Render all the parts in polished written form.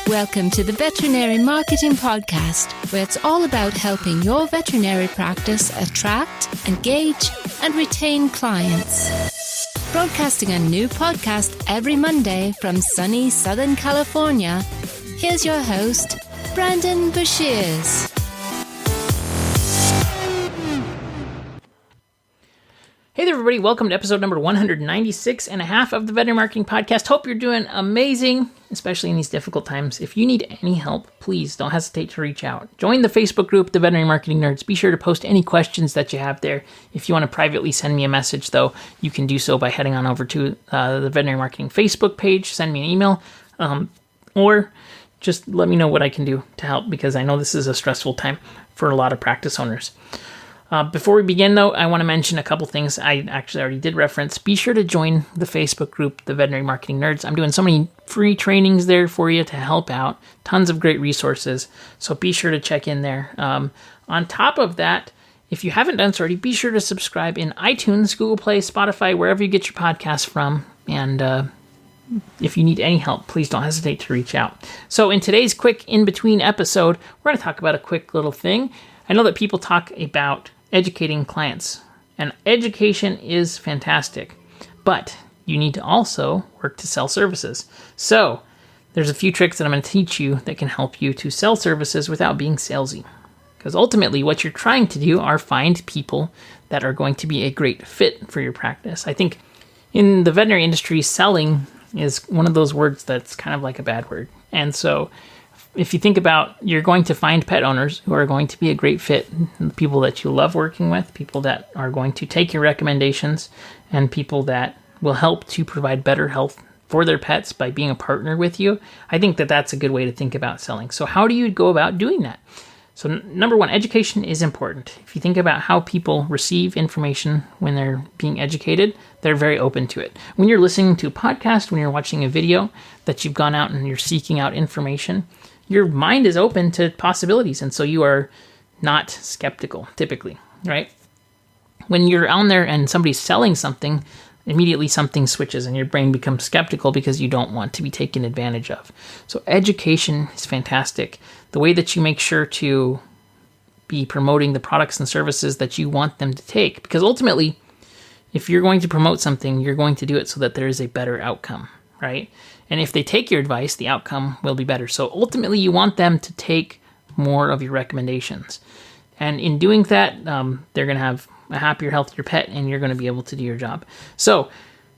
Welcome to the Veterinary Marketing Podcast, where it's all about helping your veterinary practice attract, engage, and retain clients. Broadcasting a new podcast every Monday from sunny Southern California, here's your host, Brandon Bashirs. Hey there, everybody. Welcome to episode number 196 and a half of the Veterinary Marketing Podcast. Hope you're doing amazing, especially in these difficult times. If you need any help, please don't hesitate to reach out. Join the Facebook group, The Veterinary Marketing Nerds. Be sure to post any questions that you have there. If you want to privately send me a message, though, you can do so by heading on over to the Veterinary Marketing Facebook page. Send me an email, or just let me know what I can do to help, because I know this is a stressful time for a lot of practice owners. Before we begin, though, I want to mention a couple things I actually already did reference. Be sure to join the Facebook group, The Veterinary Marketing Nerds. I'm doing so many free trainings there for you to help out. Tons of great resources. So be sure to check in there. On top of that, if you haven't done so already, be sure to subscribe in iTunes, Google Play, Spotify, wherever you get your podcasts from. And if you need any help, please don't hesitate to reach out. So in today's quick in-between episode, we're going to talk about a quick little thing. I know that people talk about educating clients, and education is fantastic, but you need to also work to sell services. So there's a few tricks that I'm going to teach you that can help you to sell services without being salesy, because ultimately what you're trying to do are find people that are going to be a great fit for your practice. I think in the veterinary industry, selling is one of those words that's kind of like a bad word. And so if you think about, you're going to find pet owners who are going to be a great fit, people that you love working with, people that are going to take your recommendations, and people that will help to provide better health for their pets by being a partner with you. I think that that's a good way to think about selling. So how do you go about doing that? So number one, education is important. If you think about how people receive information when they're being educated, they're very open to it. When you're listening to a podcast, when you're watching a video that you've gone out and you're seeking out information, your mind is open to possibilities, and so you are not skeptical, typically, right? When you're on there and somebody's selling something, immediately something switches and your brain becomes skeptical because you don't want to be taken advantage of. So education is fantastic. The way that you make sure to be promoting the products and services that you want them to take, because ultimately, if you're going to promote something, you're going to do it so that there is a better outcome, right? And if they take your advice, the outcome will be better. So ultimately, you want them to take more of your recommendations. And in doing that, they're going to have a happier, healthier pet, and you're going to be able to do your job. So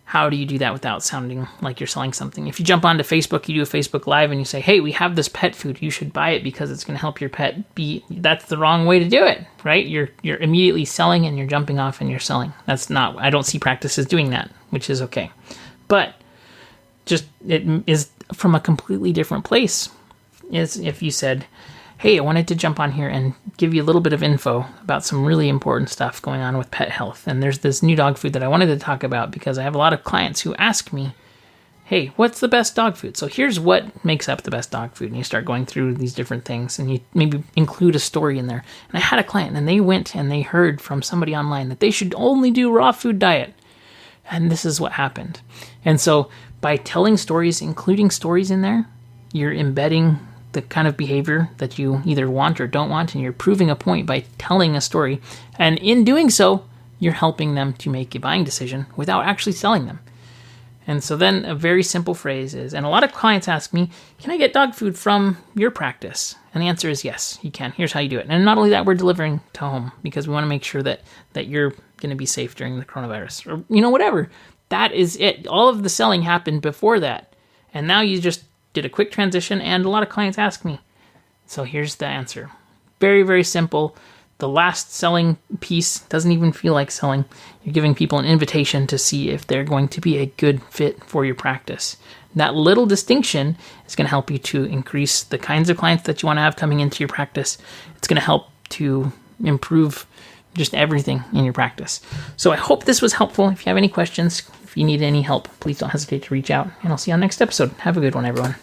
how do you do that without sounding like you're selling something? If you jump onto Facebook, you do a Facebook Live, and you say, hey, we have this pet food. You should buy it because it's going to help your pet be... That's the wrong way to do it, right? You're immediately selling, and you're jumping off, and you're selling. That's not... I don't see practices doing that, which is okay. But just it is from a completely different place. Is if you said, hey, I wanted to jump on here and give you a little bit of info about some really important stuff going on with pet health. And there's this new dog food that I wanted to talk about because I have a lot of clients who ask me, hey, what's the best dog food? So here's what makes up the best dog food. And you start going through these different things, and you maybe include a story in there. And I had a client, and they went and they heard from somebody online that they should only do raw food diet. And this is what happened. And so by telling stories, including stories in there, you're embedding the kind of behavior that you either want or don't want, and you're proving a point by telling a story. And in doing so, you're helping them to make a buying decision without actually selling them. And so then a very simple phrase is, and a lot of clients ask me, can I get dog food from your practice? And the answer is yes, you can. Here's how you do it. And not only that, we're delivering to home because we want to make sure that you're going to be safe during the coronavirus, or whatever. That is it. All of the selling happened before that. And now you just did a quick transition, and a lot of clients ask me. So here's the answer. Very, very simple. The last selling piece doesn't even feel like selling. You're giving people an invitation to see if they're going to be a good fit for your practice. That little distinction is going to help you to increase the kinds of clients that you want to have coming into your practice. It's going to help to improve just everything in your practice. So I hope this was helpful. If you have any questions, if you need any help, please don't hesitate to reach out, and I'll see you on the next episode. Have a good one, everyone.